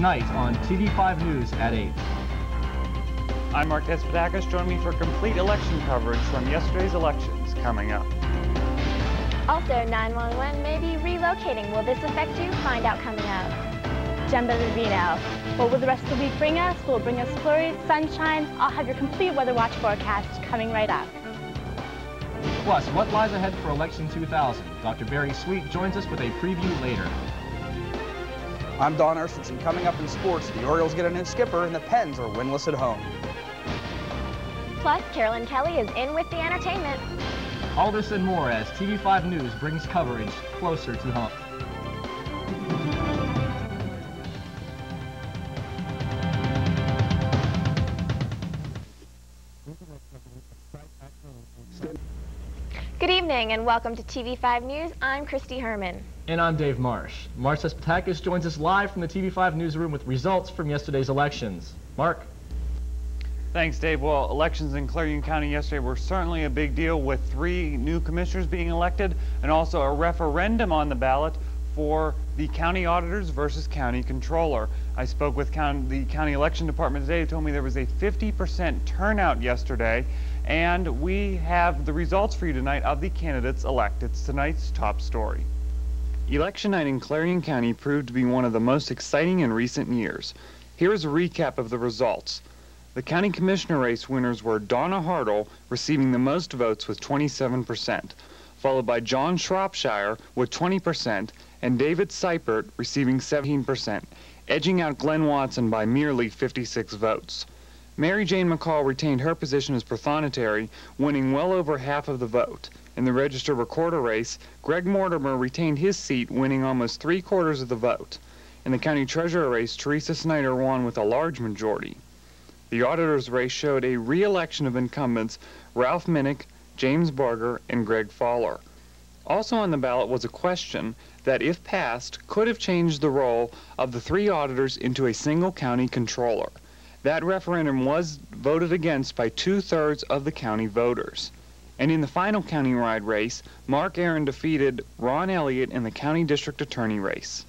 tonight on TV5 News at 8. I'm Mark Despotakis. Join me for complete election coverage from yesterday's elections coming up. Also, 911 may be relocating. Will this affect you? Find out coming up. Jemba Rubino. What will the rest of the week bring us? Will it bring us flurries, sunshine? I'll have your complete weather watch forecast coming right up. Plus, what lies ahead for Election 2000? Dr. Barry Sweet joins us with a preview later. I'm Don Erstenson. Coming up in sports, the Orioles get a new skipper and the Pens are winless at home. Plus, Carolyn Kelly is in with the entertainment. All this and more as TV5 News brings coverage closer to home. Good evening and welcome to TV5 News. I'm Christy Herman. And I'm Dave Marsh. Mark Despotakis joins us live from the TV5 newsroom with results from yesterday's elections. Mark? Thanks, Dave. Well, elections in Clarion County yesterday were certainly a big deal, with 3 new commissioners being elected and also a referendum on the ballot for the county auditors versus county controller. I spoke with the county election department today. They told me there was a 50% turnout yesterday, and we have the results for you tonight of the candidates elect. It's tonight's top story. Election night in Clarion County proved to be one of the most exciting in recent years. Here is a recap of the results. The county commissioner race winners were Donna Hartle, receiving the most votes with 27%, followed by John Shropshire with 20%, and David Seipert receiving 17%, edging out Glenn Watson by merely 56 votes. Mary Jane McCall retained her position as prothonotary, winning well over half of the vote. In the register recorder race, Greg Mortimer retained his seat, winning almost 3/4 of the vote. In the county treasurer race, Teresa Snyder won with a large majority. The auditor's race showed a re-election of incumbents Ralph Minnick, James Barger, and Greg Fowler. Also on the ballot was a question that, if passed, could have changed the role of the 3 auditors into a single county controller. That referendum was voted against by 2/3 of the county voters. And in the final countywide race, Mark Aaron defeated Ron Elliott in the county district attorney race.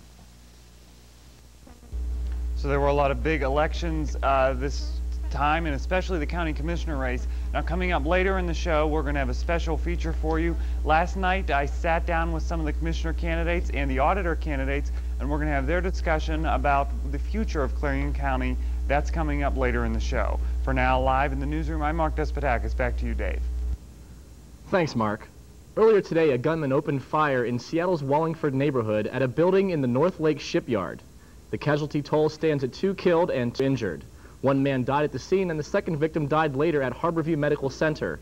So there were a lot of big elections this time, and especially the county commissioner race. Now, coming up later in the show, we're going to have a special feature for you. Last night, I sat down with some of the commissioner candidates and the auditor candidates, and we're going to have their discussion about the future of Clarion County. That's coming up later in the show. For now, live in the newsroom, I'm Mark Despotakis. Back to you, Dave. Thanks, Mark. Earlier today, a gunman opened fire in Seattle's Wallingford neighborhood at a building in the North Lake shipyard. The casualty toll stands at 2 killed and 2 injured. 1 man died at the scene, and the second victim died later at Harborview Medical Center.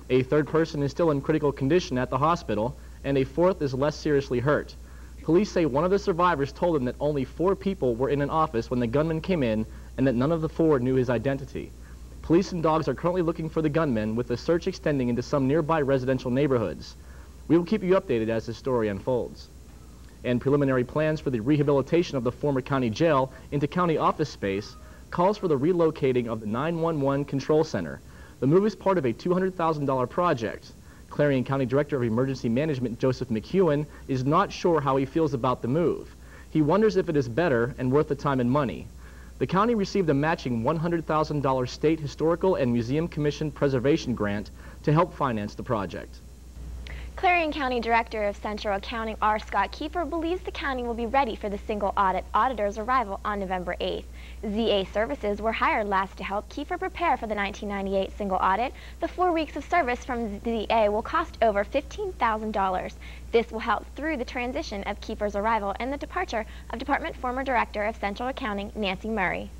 A 3rd person is still in critical condition at the hospital, and a 4th is less seriously hurt. Police say one of the survivors told them that only 4 people were in an office when the gunman came in, and that none of the 4 knew his identity. Police and dogs are currently looking for the gunman, with the search extending into some nearby residential neighborhoods. We will keep you updated as the story unfolds. And preliminary plans for the rehabilitation of the former county jail into county office space calls for the relocating of the 911 control center. The move is part of a $200,000 project. Clarion County Director of Emergency Management Joseph McEwen is not sure how he feels about the move. He wonders if it is better and worth the time and money. The county received a matching $100,000 State Historical and Museum Commission Preservation Grant to help finance the project. Clarion County Director of Central Accounting R. Scott Kiefer believes the county will be ready for the single auditor's arrival on November 8th. ZA Services were hired last to help Kiefer prepare for the 1998 single audit. The 4 weeks of service from ZA will cost over $15,000. This will help through the transition of Kiefer's arrival and the departure of Department former Director of Central Accounting Nancy Murray.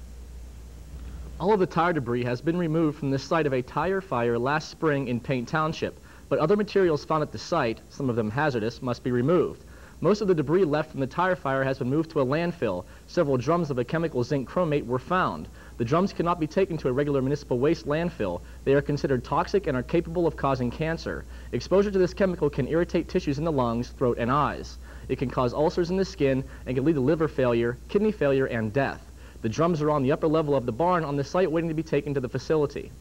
All of the tire debris has been removed from the site of a tire fire last spring in Paint Township, but other materials found at the site, some of them hazardous, must be removed. Most of the debris left from the tire fire has been moved to a landfill. Several drums of the chemical zinc chromate were found. The drums cannot be taken to a regular municipal waste landfill. They are considered toxic and are capable of causing cancer. Exposure to this chemical can irritate tissues in the lungs, throat, and eyes. It can cause ulcers in the skin and can lead to liver failure, kidney failure, and death. The drums are on the upper level of the barn on the site waiting to be taken to the facility.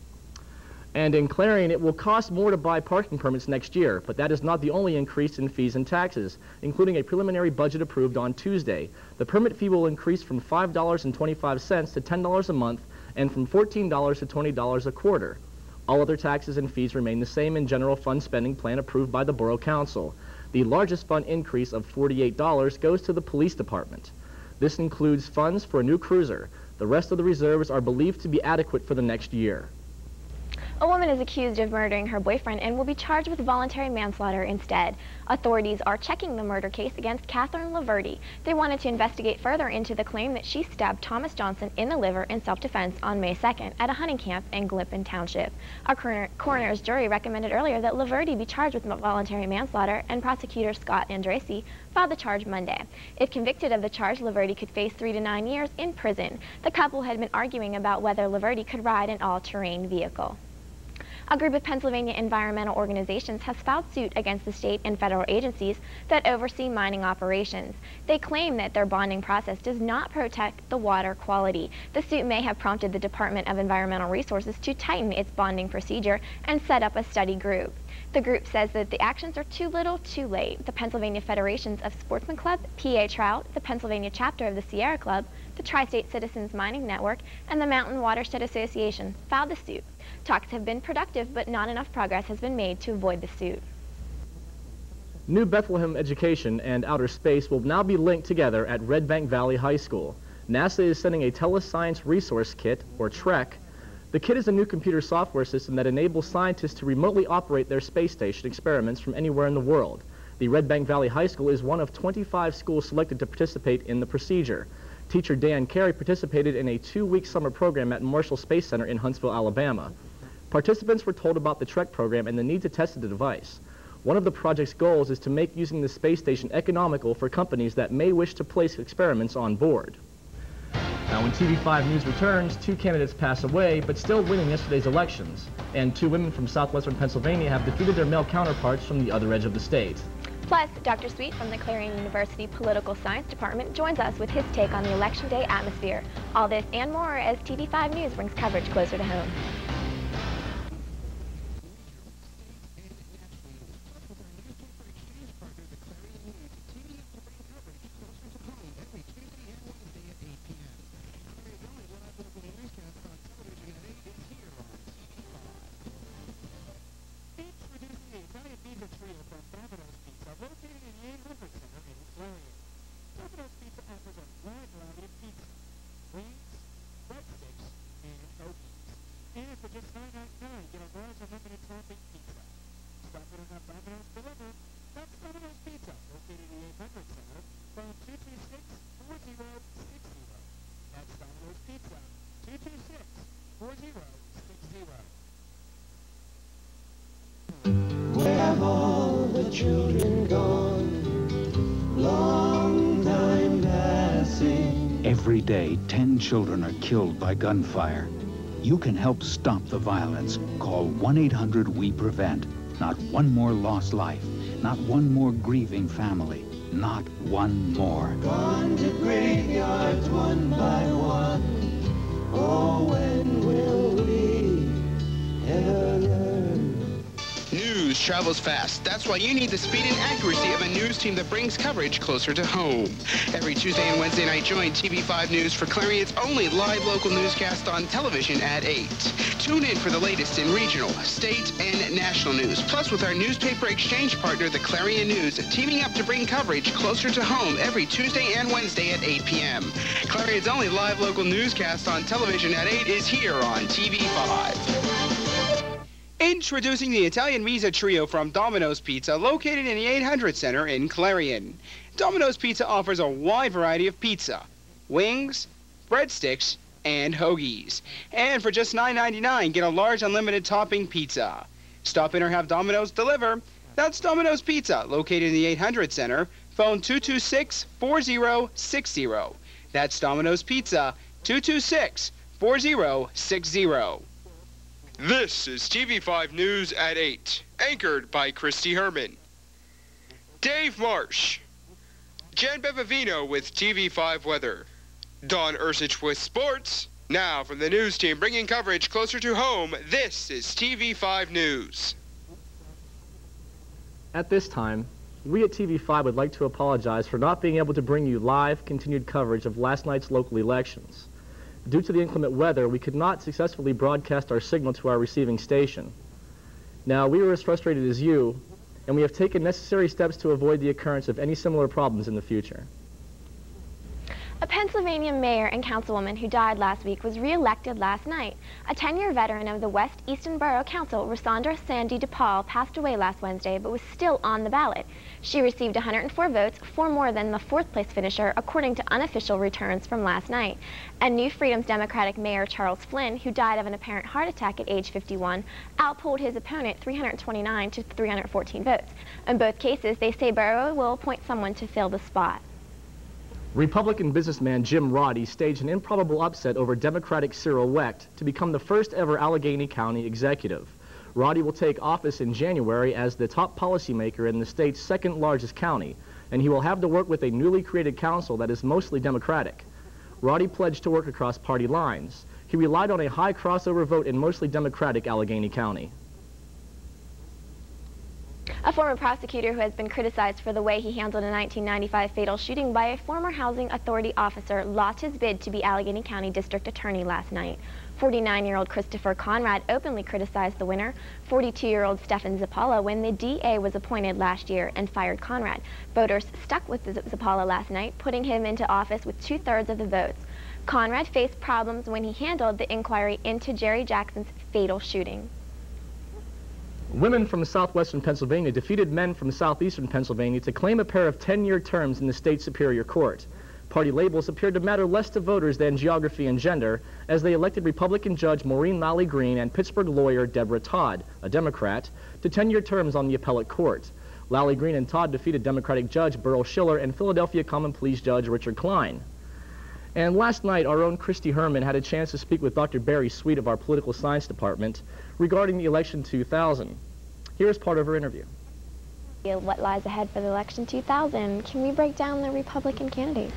And in Clarion, it will cost more to buy parking permits next year, but that is not the only increase in fees and taxes, including a preliminary budget approved on Tuesday. The permit fee will increase from $5.25 to $10 a month and from $14 to $20 a quarter. All other taxes and fees remain the same in general fund spending plan approved by the Borough Council. The largest fund increase of $48 goes to the police department. This includes funds for a new cruiser. The rest of the reserves are believed to be adequate for the next year. A woman is accused of murdering her boyfriend and will be charged with voluntary manslaughter instead. Authorities are checking the murder case against Catherine Laverty. They wanted to investigate further into the claim that she stabbed Thomas Johnson in the liver in self-defense on May 2nd at a hunting camp in Glippen Township. A coroner's jury recommended earlier that Laverty be charged with voluntary manslaughter, and prosecutor Scott Andrasi filed the charge Monday. If convicted of the charge, Laverty could face 3 to 9 years in prison. The couple had been arguing about whether Laverty could ride an all-terrain vehicle. A group of Pennsylvania environmental organizations has filed suit against the state and federal agencies that oversee mining operations. They claim that their bonding process does not protect the water quality. The suit may have prompted the Department of Environmental Resources to tighten its bonding procedure and set up a study group. The group says that the actions are too little, too late. The Pennsylvania Federations of Sportsmen Club, PA Trout, the Pennsylvania chapter of the Sierra Club, the Tri-State Citizens Mining Network, and the Mountain Watershed Association filed the suit. Talks have been productive, but not enough progress has been made to avoid the suit. New Bethlehem Education and Outer Space will now be linked together at Red Bank Valley High School. NASA is sending a Telescience Resource Kit, or TREC. The kit is a new computer software system that enables scientists to remotely operate their space station experiments from anywhere in the world. The Red Bank Valley High School is one of 25 schools selected to participate in the procedure. Teacher Dan Carey participated in a 2-week summer program at Marshall Space Center in Huntsville, Alabama. Participants were told about the TREC program and the need to test the device. One of the project's goals is to make using the space station economical for companies that may wish to place experiments on board. Now, when TV5 News returns, 2 candidates pass away, but still winning yesterday's elections. And 2 women from southwestern Pennsylvania have defeated their male counterparts from the other edge of the state. Plus, Dr. Sweet from the Clarion University Political Science Department joins us with his take on the Election Day atmosphere. All this and more as TV5 News brings coverage closer to home. Where have all the children gone? Long time passing. Every day, 10 children are killed by gunfire. You can help stop the violence. Call 1-800-WE-PREVENT. Not one more lost life. Not one more grieving family. Not one more. Gone to graveyards one by one. Oh, when will we ever learn? News travels fast. That's why you need the speed and accuracy of a news team that brings coverage closer to home. Every Tuesday and Wednesday night, join TV5 News for Clarion's only live local newscast on television at 8. Tune in for the latest in regional, state, and national news. Plus, with our newspaper exchange partner, the Clarion News, teaming up to bring coverage closer to home every Tuesday and Wednesday at 8 p.m. Clarion's only live local newscast on television at 8 is here on TV5. Introducing the Italian Misa Trio from Domino's Pizza, located in the 800 Center in Clarion. Domino's Pizza offers a wide variety of pizza, wings, breadsticks, and hoagies. And for just $9.99, get a large unlimited topping pizza. Stop in or have Domino's deliver. That's Domino's Pizza, located in the 800 Center. Phone 226-4060. That's Domino's Pizza, 226-4060. This is TV5 News at 8, anchored by Christy Herman. Dave Marsh. Jen Bevavino with TV5 Weather. Don Ursich with sports. Now, from the news team bringing coverage closer to home, this is TV5 News. At this time, we at TV5 would like to apologize for not being able to bring you live, continued coverage of last night's local elections. Due to the inclement weather, we could not successfully broadcast our signal to our receiving station. Now, we were as frustrated as you, and we have taken necessary steps to avoid the occurrence of any similar problems in the future. A Pennsylvania mayor and councilwoman who died last week was re-elected last night. A 10-year veteran of the West Easton Borough Council, Rosandra Sandy DePaul, passed away last Wednesday but was still on the ballot. She received 104 votes, 4 more than the fourth-place finisher, according to unofficial returns from last night. And New Freedom's Democratic Mayor Charles Flynn, who died of an apparent heart attack at age 51, outpolled his opponent 329 to 314 votes. In both cases, they say Borough will appoint someone to fill the spot. Republican businessman Jim Roddy staged an improbable upset over Democratic Cyril Wecht to become the first ever Allegheny County executive. Roddy will take office in January as the top policymaker in the state's second largest county, and he will have to work with a newly created council that is mostly Democratic. Roddy pledged to work across party lines. He relied on a high crossover vote in mostly Democratic Allegheny County. A former prosecutor who has been criticized for the way he handled a 1995 fatal shooting by a former housing authority officer lost his bid to be Allegheny County District Attorney last night. 49-year-old Christopher Conrad openly criticized the winner, 42-year-old Stephen Zappala, when the DA was appointed last year and fired Conrad. Voters stuck with Zappala last night, putting him into office with 2/3 of the votes. Conrad faced problems when he handled the inquiry into Jerry Jackson's fatal shooting. Women from southwestern Pennsylvania defeated men from southeastern Pennsylvania to claim a pair of 10-year terms in the state Superior Court. Party labels appeared to matter less to voters than geography and gender, as they elected Republican Judge Maureen Lally Green and Pittsburgh lawyer Deborah Todd, a Democrat, to 10-year terms on the appellate court. Lally Green and Todd defeated Democratic Judge Burl Schiller and Philadelphia Common Pleas Judge Richard Klein. And last night, our own Christy Herman had a chance to speak with Dr. Barry Sweet of our Political Science Department regarding the election 2000. Here's part of her interview. What lies ahead for the election 2000? Can we break down the Republican candidates?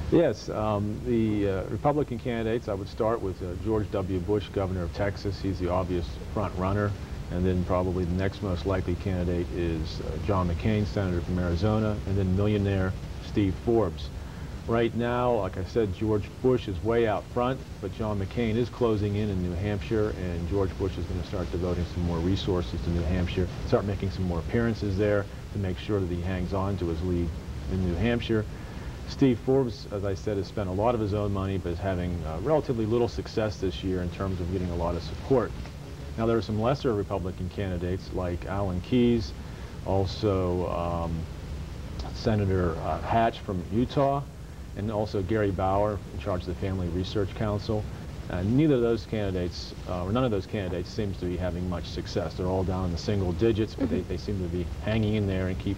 Yes, the Republican candidates, I would start with George W. Bush, governor of Texas. He's the obvious front runner. And then probably the next most likely candidate is John McCain, senator from Arizona, and then millionaire Steve Forbes. Right now, like I said, George Bush is way out front, but John McCain is closing in New Hampshire, and George Bush is going to start devoting some more resources to New Hampshire, start making some more appearances there to make sure that he hangs on to his lead in New Hampshire. Steve Forbes, as I said, has spent a lot of his own money, but is having relatively little success this year in terms of getting a lot of support. Now, there are some lesser Republican candidates like Alan Keyes, also Senator Hatch from Utah, and also Gary Bauer, in charge of the Family Research Council. Neither of those candidates, or none of those candidates, seems to be having much success. They're all down in the single digits, but they seem to be hanging in there and keep,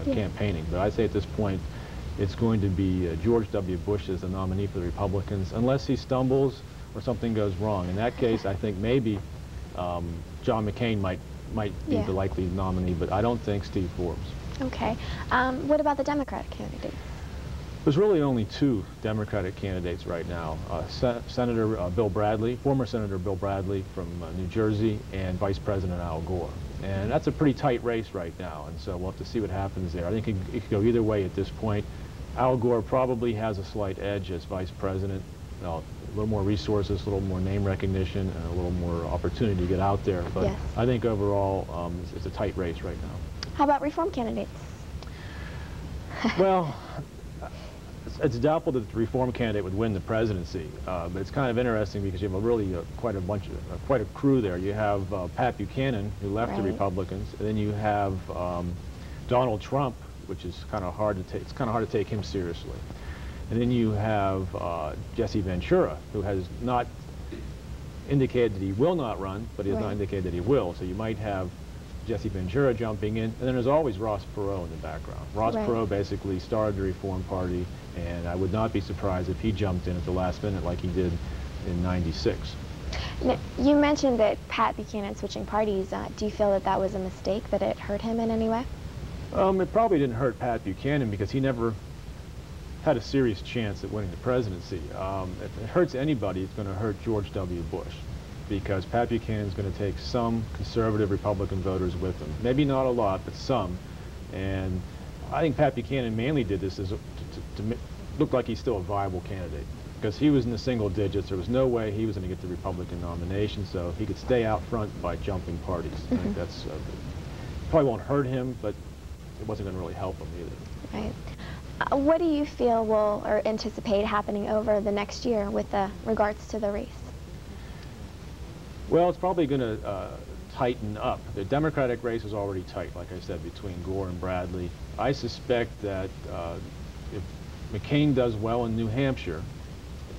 campaigning. But I'd say at this point, it's going to be George W. Bush as the nominee for the Republicans, unless he stumbles or something goes wrong. In that case, I think maybe John McCain might be the likely nominee, but I don't think Steve Forbes. Okay. What about the Democratic candidates? There's really only 2 Democratic candidates right now. Senator Bill Bradley, former Senator Bill Bradley from New Jersey, and Vice President Al Gore. And that's a pretty tight race right now, and so we'll have to see what happens there. I think it could go either way at this point. Al Gore probably has a slight edge as Vice President. A little more resources, a little more name recognition, and a little more opportunity to get out there. But I think overall, it's a tight race right now. How about reform candidates? Well, it's doubtful that the reform candidate would win the presidency, but it's kind of interesting because you have quite a crew there. You have Pat Buchanan, who left the Republicans, and then you have Donald Trump, which is kind of hard to take. It's kind of hard to take him seriously. And then you have Jesse Ventura, who has not indicated that he will not run, but he has not indicated that he will. So you might have Jesse Ventura jumping in, and then there's always Ross Perot in the background. Ross Perot basically started the Reform Party, and I would not be surprised if he jumped in at the last minute like he did in '96. Now, you mentioned that Pat Buchanan switching parties. Do you feel that that was a mistake, that it hurt him in any way? It probably didn't hurt Pat Buchanan because he never had a serious chance at winning the presidency. If it hurts anybody, it's going to hurt George W. Bush, because Pat Buchanan's going to take some conservative Republican voters with him. Maybe not a lot, but some. And I think Pat Buchanan mainly did this to look like he's still a viable candidate, because he was in the single digits. There was no way he was going to get the Republican nomination, so he could stay out front by jumping parties. I think that's probably won't hurt him, but it wasn't going to really help him either. Right. What do you feel will or anticipate happening over the next year with regards to the race? Well, it's probably going to tighten up. The Democratic race is already tight, like I said, between Gore and Bradley. I suspect that if McCain does well in New Hampshire,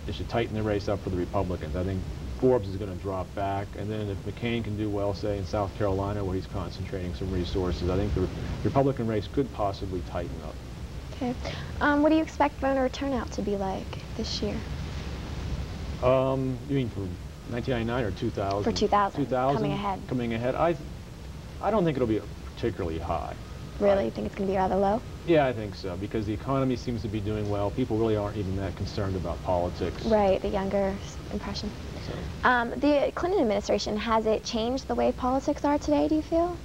it should tighten the race up for the Republicans. I think Forbes is going to drop back, and then if McCain can do well, say, in South Carolina, where he's concentrating some resources, I think the Republican race could possibly tighten up. Okay. What do you expect voter turnout to be like this year? You mean for 1999 or 2000? For 2000. 2000. Coming ahead. Coming ahead. I don't think it'll be particularly high. Really? You think it's going to be rather low? Yeah, I think so, because the economy seems to be doing well. People really aren't even that concerned about politics. Right, the younger impression. So. The Clinton administration, has it changed the way politics are today, do you feel?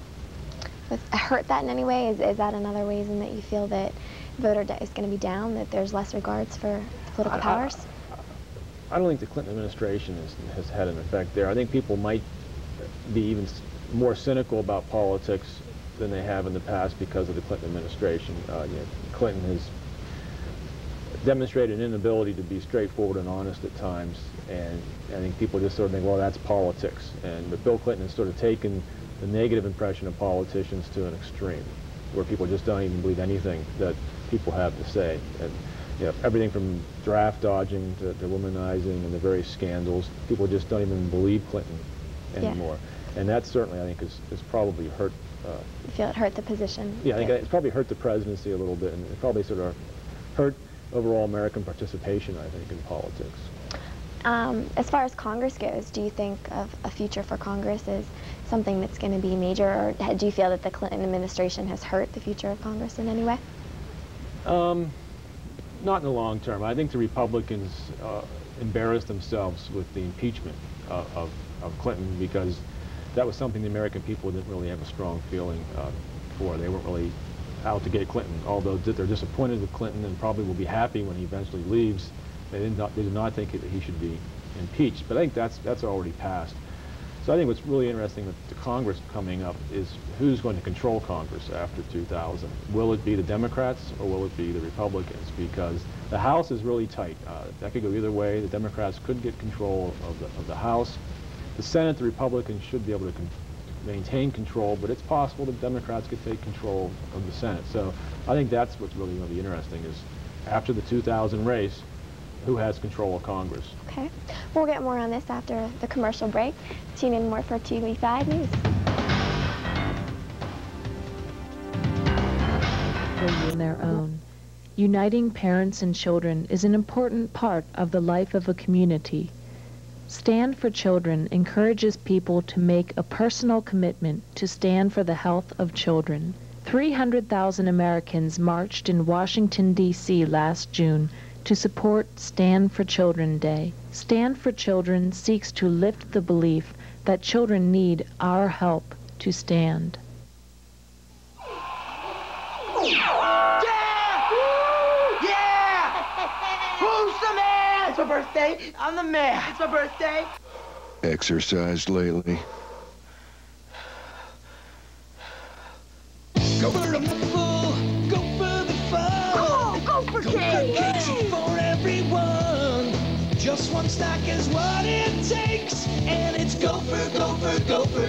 Hurt that in any way? Is that another reason that you feel that voter is going to be down, that there's less regards for political powers? I don't think the Clinton administration has had an effect there. I think people might be even more cynical about politics than they have in the past because of the Clinton administration. Clinton has demonstrated an inability to be straightforward and honest at times, and I think people just sort of think, well, that's politics. But Bill Clinton has sort of taken the negative impression of politicians to an extreme, where people just don't even believe anything that people have to say. And everything from draft dodging to womanizing and the various scandals, people just don't even believe Clinton anymore. Yeah. And that certainly, I think, has probably hurt. You feel it hurt the position? Yeah, I think it's probably hurt the presidency a little bit, and it probably sort of hurt overall American participation, I think, in politics. As far as Congress goes, do you think of a future for Congress as something that's going to be major, or do you feel that the Clinton administration has hurt the future of Congress in any way? Not in the long term. I think the Republicans embarrassed themselves with the impeachment of Clinton, because that was something the American people didn't really have a strong feeling for. They weren't really out to get Clinton, although they're disappointed with Clinton and probably will be happy when he eventually leaves. They did not think that he should be impeached, but I think that's already passed. So I think what's really interesting with the Congress coming up is who's going to control Congress after 2000. Will it be the Democrats or will it be the Republicans? Because the House is really tight. That could go either way. The Democrats could get control of the House. The Senate, the Republicans should be able to maintain control, but it's possible the Democrats could take control of the Senate. So I think that's what's really going to be interesting, is after the 2000 race, who has control of Congress. Okay. We'll get more on this after the commercial break. Tune in more for TV5 News. On their own. Uniting parents and children is an important part of the life of a community. Stand for Children encourages people to make a personal commitment to stand for the health of children. 300,000 Americans marched in Washington, D.C. last June to support Stand for Children Day. Stand for Children seeks to lift the belief that children need our help to stand. Yeah! Yeah! Who's the man? It's my birthday. I'm the man. It's my birthday. Exercised lately? Go for the fool. Go for the fun. Come on, go for cake. Cakes are for everyone. Just one stack is what it takes. And it's Gopher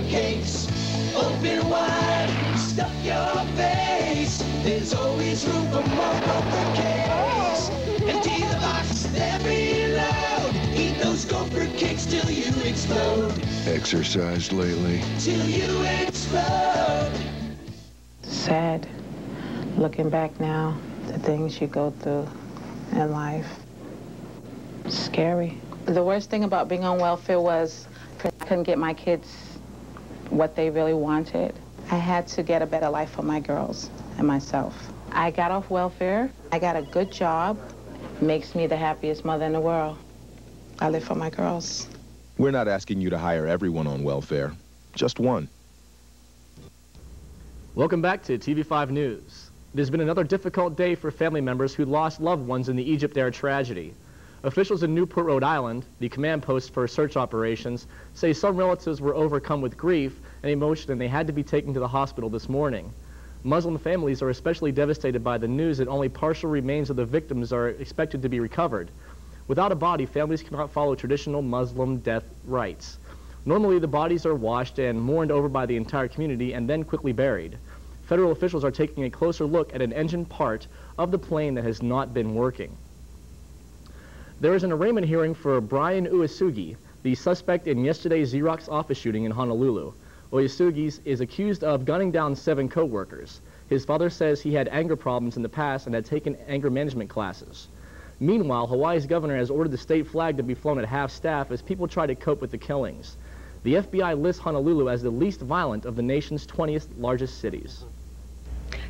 cakes. Open wide, stuff your face. There's always room for more Gopher cakes. Empty the box, never load. Eat those Gopher cakes till you explode. Exercised lately? Till you explode. Sad, looking back now, the things you go through in life. Scary. The worst thing about being on welfare was I couldn't get my kids what they really wanted. I had to get a better life for my girls and myself. I got off welfare. I got a good job. makes me the happiest mother in the world. I live for my girls. We're not asking you to hire everyone on welfare, just one. Welcome back to TV5 News. It has been another difficult day for family members who lost loved ones in the Egypt Air tragedy. Officials in Newport, Rhode Island, the command post for search operations, say some relatives were overcome with grief and emotion and they had to be taken to the hospital this morning. Muslim families are especially devastated by the news that only partial remains of the victims are expected to be recovered. Without a body, families cannot follow traditional Muslim death rites. Normally, the bodies are washed and mourned over by the entire community and then quickly buried. Federal officials are taking a closer look at an engine part of the plane that has not been working. There is an arraignment hearing for Brian Uyasugi, the suspect in yesterday's Xerox office shooting in Honolulu. Uyasugi is accused of gunning down 7 co-workers. His father says he had anger problems in the past and had taken anger management classes. Meanwhile, Hawaii's governor has ordered the state flag to be flown at half-staff as people try to cope with the killings. The FBI lists Honolulu as the least violent of the nation's 20th largest cities.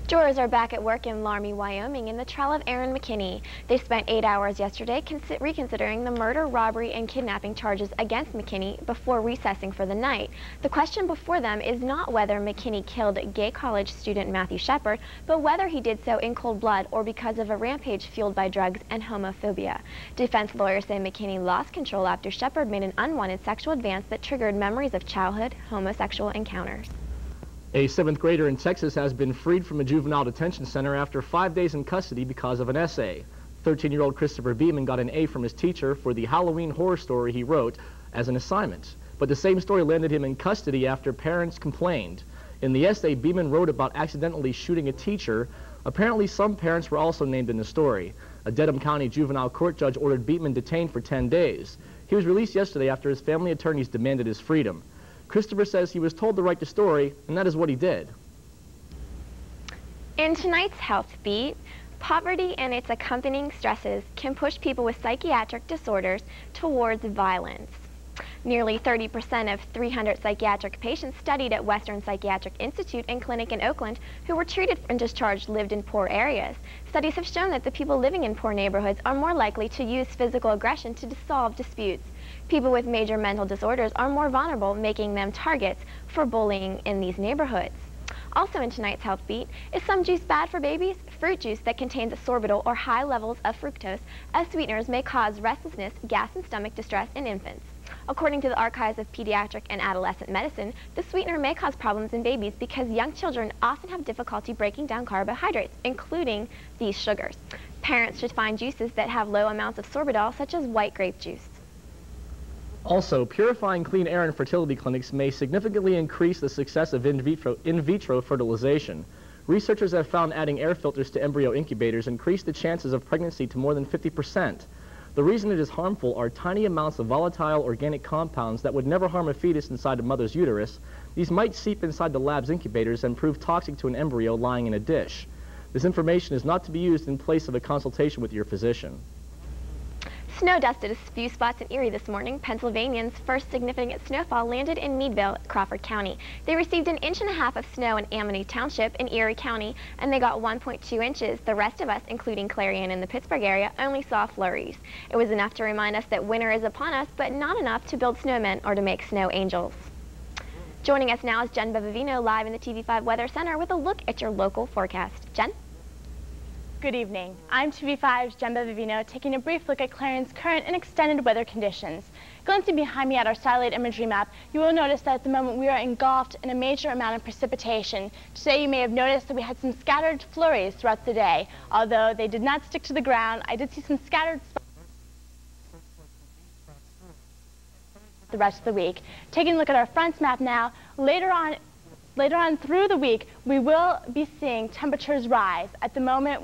Jurors are back at work in Laramie, Wyoming in the trial of Aaron McKinney. They spent 8 hours yesterday reconsidering the murder, robbery, and kidnapping charges against McKinney before recessing for the night. The question before them is not whether McKinney killed gay college student Matthew Shepard, but whether he did so in cold blood or because of a rampage fueled by drugs and homophobia. Defense lawyers say McKinney lost control after Shepard made an unwanted sexual advance that triggered memories of childhood homosexual encounters. A 7th grader in Texas has been freed from a juvenile detention center after 5 days in custody because of an essay. 13-year-old Christopher Beeman got an A from his teacher for the Halloween horror story he wrote as an assignment. But the same story landed him in custody after parents complained. In the essay, Beeman wrote about accidentally shooting a teacher. Apparently, some parents were also named in the story. A Dedham County juvenile court judge ordered Beeman detained for 10 days. He was released yesterday after his family attorneys demanded his freedom. Christopher says he was told to write the story, and that is what he did. In tonight's Health Beat, poverty and its accompanying stresses can push people with psychiatric disorders towards violence. Nearly 30% of 300 psychiatric patients studied at Western Psychiatric Institute and Clinic in Oakland who were treated and discharged lived in poor areas. Studies have shown that the people living in poor neighborhoods are more likely to use physical aggression to solve disputes. People with major mental disorders are more vulnerable, making them targets for bullying in these neighborhoods. Also in tonight's Health Beat, is some juice bad for babies? Fruit juice that contains sorbitol or high levels of fructose as sweeteners may cause restlessness, gas, and stomach distress in infants. According to the Archives of Pediatric and Adolescent Medicine, the sweetener may cause problems in babies because young children often have difficulty breaking down carbohydrates, including these sugars. Parents should find juices that have low amounts of sorbitol, such as white grape juice. Also, purifying clean air in fertility clinics may significantly increase the success of in vitro fertilization. Researchers have found adding air filters to embryo incubators increase the chances of pregnancy to more than 50%. The reason it is harmful are tiny amounts of volatile organic compounds that would never harm a fetus inside a mother's uterus. These might seep inside the lab's incubators and prove toxic to an embryo lying in a dish. This information is not to be used in place of a consultation with your physician. Snow dusted a few spots in Erie this morning. Pennsylvanians' first significant snowfall landed in Meadville, Crawford County. They received 1.5 inches of snow in Amity Township in Erie County, and they got 1.2 inches. The rest of us, including Clarion and the Pittsburgh area, only saw flurries. It was enough to remind us that winter is upon us, but not enough to build snowmen or to make snow angels. Joining us now is Jen Bevavino live in the TV5 Weather Center with a look at your local forecast. Jen? Good evening. I'm TV5's Jen Bevavino taking a brief look at Clarion's current and extended weather conditions. Glancing behind me at our satellite imagery map, you will notice that at the moment we are engulfed in a major amount of precipitation. Today you may have noticed that we had some scattered flurries throughout the day. Although they did not stick to the ground, I did see some scattered spots the rest of the week. Taking a look at our fronts map now, later on through the week, we will be seeing temperatures rise. At the moment,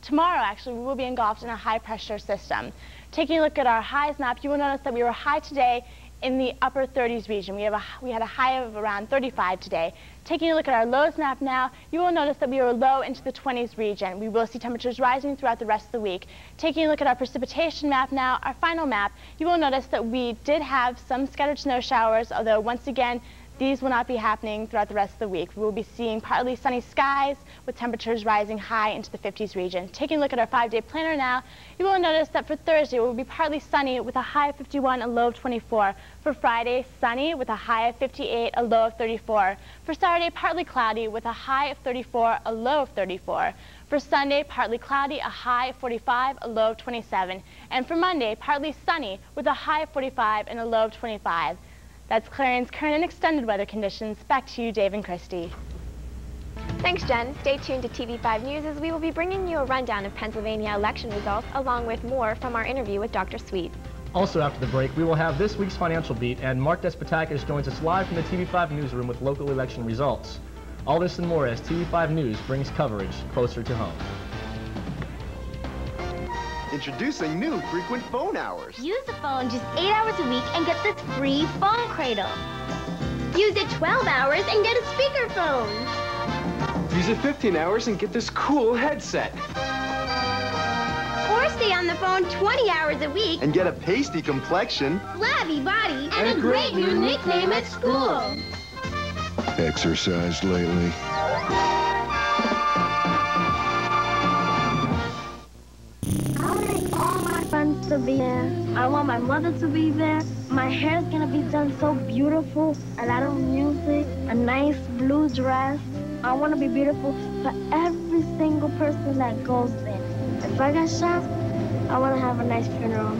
tomorrow actually, we will be engulfed in a high pressure system. Taking a look at our highs map, you will notice that we were high today in the upper 30s region. We had a high of around 35 today. Taking a look at our lows map now, you will notice that we were low into the 20s region. We will see temperatures rising throughout the rest of the week. Taking a look at our precipitation map now, our final map, you will notice that we did have some scattered snow showers, although once again, these will not be happening throughout the rest of the week. We will be seeing partly sunny skies with temperatures rising high into the 50s region. Taking a look at our 5-day planner now, you will notice that for Thursday, it will be partly sunny with a high of 51, a low of 24. For Friday, sunny with a high of 58, a low of 34. For Saturday, partly cloudy with a high of 34, a low of 34. For Sunday, partly cloudy, a high of 45, a low of 27. And for Monday, partly sunny with a high of 45 and a low of 25. That's Clarion's current and extended weather conditions. Back to you, Dave and Christy. Thanks, Jen. Stay tuned to TV5 News as we will be bringing you a rundown of Pennsylvania election results along with more from our interview with Dr. Sweet. Also after the break, we will have this week's financial beat, and Mark Despotakis joins us live from the TV5 newsroom with local election results. All this and more as TV5 News brings coverage closer to home. Introducing new frequent phone hours. Use the phone just 8 hours a week and get this free phone cradle. Use it 12 hours and get a speakerphone. Use it 15 hours and get this cool headset. Or stay on the phone 20 hours a week And get a pasty complexion. flabby body, and a great new nickname at school. Exercised lately? I want all my friends to be there. I want my mother to be there. My hair's gonna be done so beautiful. A lot of music, a nice blue dress. I want to be beautiful for every single person that goes there. If I get shot, I want to have a nice funeral.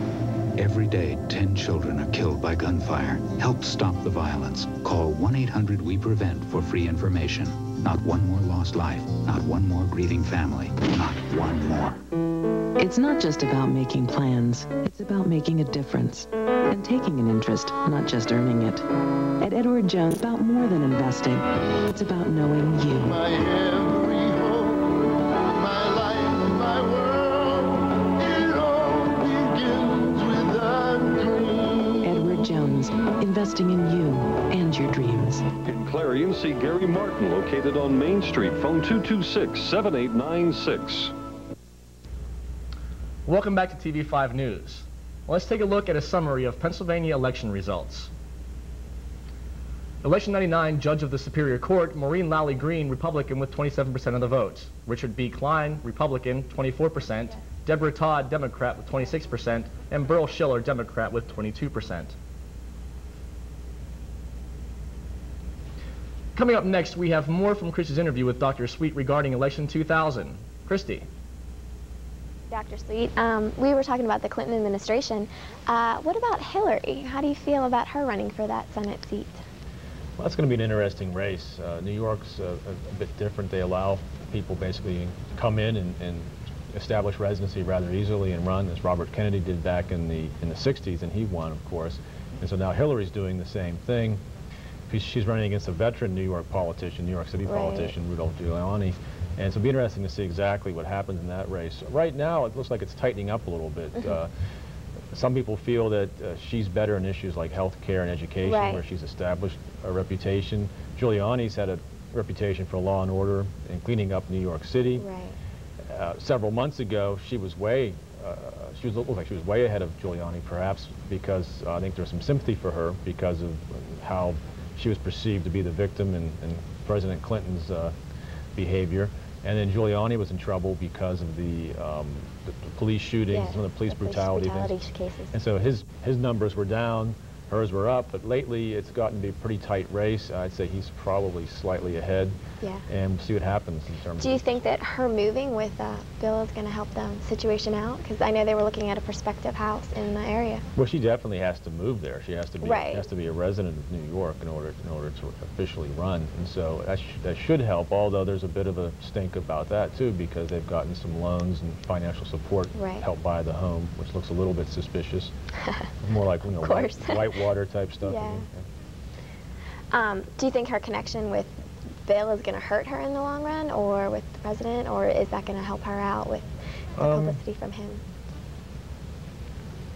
Every day, 10 children are killed by gunfire. Help stop the violence. Call 1-800-WE-PREVENT for free information. Not one more lost life. Not one more grieving family. Not one more. It's not just about making plans. It's about making a difference. And taking an interest, not just earning it. At Edward Jones, it's about more than investing. It's about knowing you. My every hope, my life, my world, it all begins with a dream. Edward Jones, investing in you and your dreams. In Clarion, see Gary Martin, located on Main Street. Phone 226-7896. Welcome back to TV5 News. Let's take a look at a summary of Pennsylvania election results. Election 99, Judge of the Superior Court, Maureen Lally Green, Republican with 27% of the vote. Richard B. Klein, Republican, 24%. Deborah Todd, Democrat with 26%. And Burl Schiller, Democrat with 22%. Coming up next, we have more from Christy's interview with Dr. Sweet regarding election 2000. Christy. Dr. Sweet, we were talking about the Clinton administration. What about Hillary? How do you feel about her running for that Senate seat? Well, that's going to be an interesting race. New York's a bit different. They allow people basically to come in and establish residency rather easily and run, as Robert Kennedy did back in the 60s, and he won, of course. And so now Hillary's doing the same thing. She's running against a veteran New York politician, New York City politician, Rudolph Giuliani. And so it'll be interesting to see exactly what happens in that race. Right now, it looks like it's tightening up a little bit. Some people feel that she's better in issues like health care and education, where she's established a reputation. Giuliani's had a reputation for law and order and cleaning up New York City. Several months ago, she was way, looked like she was way ahead of Giuliani, perhaps because I think there's some sympathy for her because of how she was perceived to be the victim in President Clinton's behavior. And then Giuliani was in trouble because of the police shootings, some of the police brutality cases. And so his numbers were down, hers were up, but lately it's gotten to be a pretty tight race. I'd say he's probably slightly ahead. And we'll see what happens in terms of... Do you think that her moving with Bill is going to help the situation out? Because I know they were looking at a prospective house in the area. Well, she definitely has to move there. She has to be has to be a resident of New York in order to officially run. And so that should help, although there's a bit of a stink about that too, because they've gotten some loans and financial support to help buy the home, which looks a little bit suspicious. More like, you know, whitewater type stuff. Do you think her connection with Bill is going to hurt her in the long run, or with the president, or is that going to help her out with the publicity from him?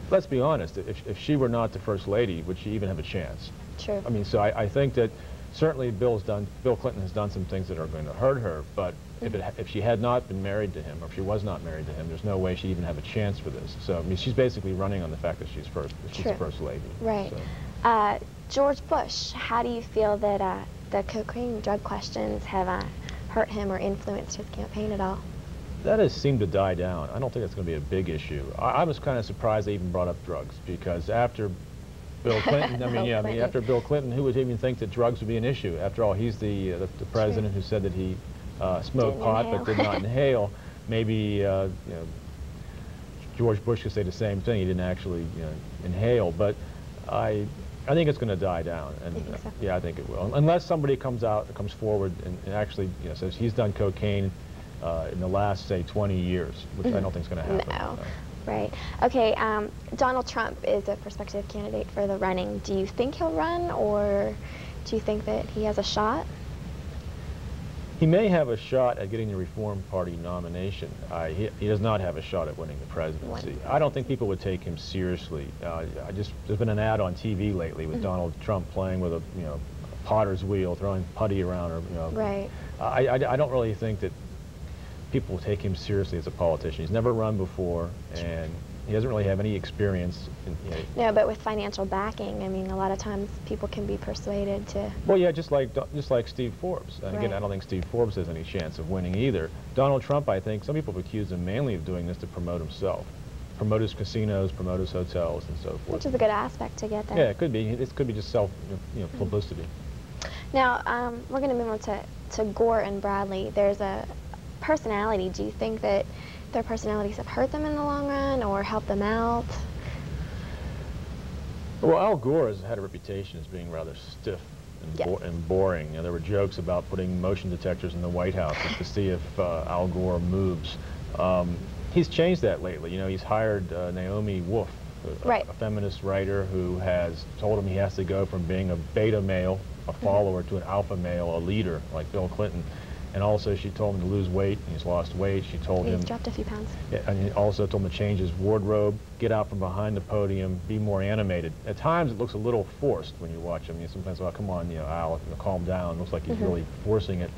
Let's be honest, if she were not the First Lady, would she even have a chance? True. I mean, so I think that certainly Bill Clinton has done some things that are going to hurt her, but if she had not been married to him, or if she was not married to him, there's no way she'd even have a chance for this. So, I mean, she's basically running on the fact that she's the First Lady. Right. So. George Bush, how do you feel that the cocaine drug questions have hurt him or influenced his campaign at all? That has seemed to die down. I don't think it's going to be a big issue. I was kind of surprised they even brought up drugs, because after Bill Clinton, after Bill Clinton, who would even think that drugs would be an issue? After all, he's the president who said that he smoked pot but did not inhale. Maybe George Bush could say the same thing. He didn't actually inhale, but I think it's going to die down, and so? Yeah, I think it will, unless somebody comes forward and actually says he's done cocaine in the last, say, 20 years, which I don't think is going to happen. No. Right. Okay, Donald Trump is a prospective candidate for the running. Do you think he'll run, or do you think that he has a shot? He may have a shot at getting the Reform Party nomination. He does not have a shot at winning the presidency. I don't think people would take him seriously. There's been an ad on TV lately with Donald Trump playing with a potter's wheel, throwing putty around, or Right. I don't really think that people will take him seriously as a politician. He's never run before, and he doesn't really have any experience. No, but with financial backing, I mean, a lot of times people can be persuaded to... Well, yeah, just like Steve Forbes. And again, I don't think Steve Forbes has any chance of winning either. Donald Trump, I think, some people have accused him mainly of doing this to promote himself. Promote his casinos, promote his hotels, and so forth. Which is a good aspect to get there. Yeah, it could be. It could be just publicity. Now, we're going to move on to Gore and Bradley. There's a personality. Do you think that their personalities have hurt them in the long run or helped them out? Well, Al Gore has had a reputation as being rather stiff and boring. There were jokes about putting motion detectors in the White House to see if Al Gore moves. He's changed that lately. He's hired Naomi Wolf, a feminist writer, who has told him he has to go from being a beta male, a follower, to an alpha male, a leader, like Bill Clinton. And also, she told him to lose weight, and he's lost weight. She told him... He's dropped a few pounds. Yeah, and he also told him to change his wardrobe, get out from behind the podium, be more animated. At times, it looks a little forced when you watch him. Sometimes, oh, come on, Al, calm down. It looks like he's really forcing it.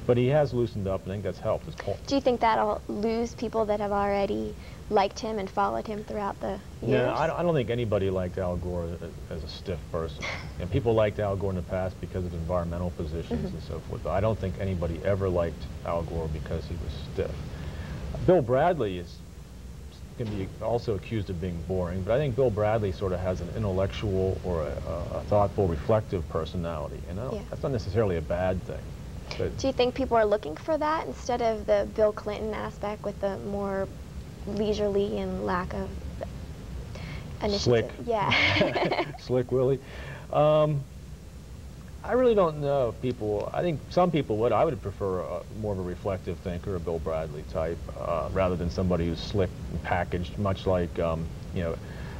But he has loosened up, and I think that's helped. Do you think that'll lose people that have already liked him and followed him throughout the years? Yeah, I don't think anybody liked Al Gore as a stiff person. And people liked Al Gore in the past because of environmental positions and so forth. But I don't think anybody ever liked Al Gore because he was stiff. Bill Bradley can be also accused of being boring, but I think Bill Bradley sort of has an intellectual or a thoughtful, reflective personality. And that's not necessarily a bad thing. Do you think people are looking for that instead of the Bill Clinton aspect with the more leisurely and lack of initiative? Slick. Yeah. Slick Willie. I really don't know if people, I think some people would. I would prefer more of a reflective thinker, a Bill Bradley type, rather than somebody who's slick and packaged, much like,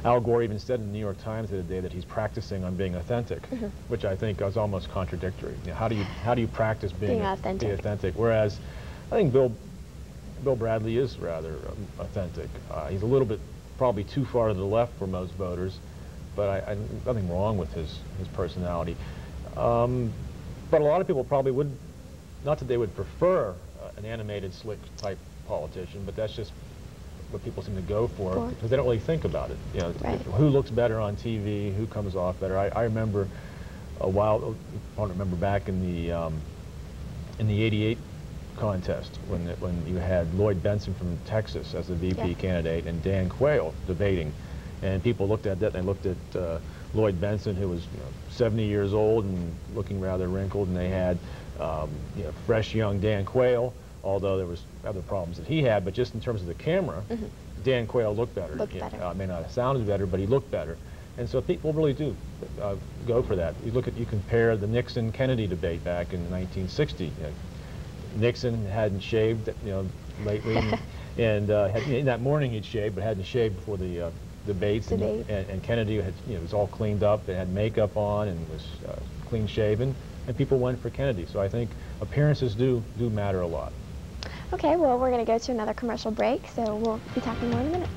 Al Gore even said in the New York Times the other day that he's practicing on being authentic, which I think is almost contradictory. How do you practice being authentic? Whereas I think Bill Bradley is rather authentic. He's a little bit probably too far to the left for most voters, but nothing wrong with his personality. But a lot of people probably would, not that they would prefer an animated, slick type politician, but that's just what people seem to go for because they don't really think about it. Who looks better on TV, who comes off better. I remember a while, I don't remember back in the '88 contest when you had Lloyd Bentsen from Texas as the VP candidate and Dan Quayle debating, and people looked at that and they looked at Lloyd Bentsen, who was 70 years old and looking rather wrinkled, and they had fresh young Dan Quayle, although there was other problems that he had, but just in terms of the camera, Dan Quayle looked better. May not have sounded better, but he looked better. And so people really do go for that. You compare the Nixon-Kennedy debate back in 1960. Nixon hadn't shaved, lately, and that morning he'd shaved, but hadn't shaved before the debates. And Kennedy had, was all cleaned up, and had makeup on, and was clean shaven, and people went for Kennedy. So I think appearances do matter a lot. Okay, well, we're going to go to another commercial break, so we'll be talking more in a minute.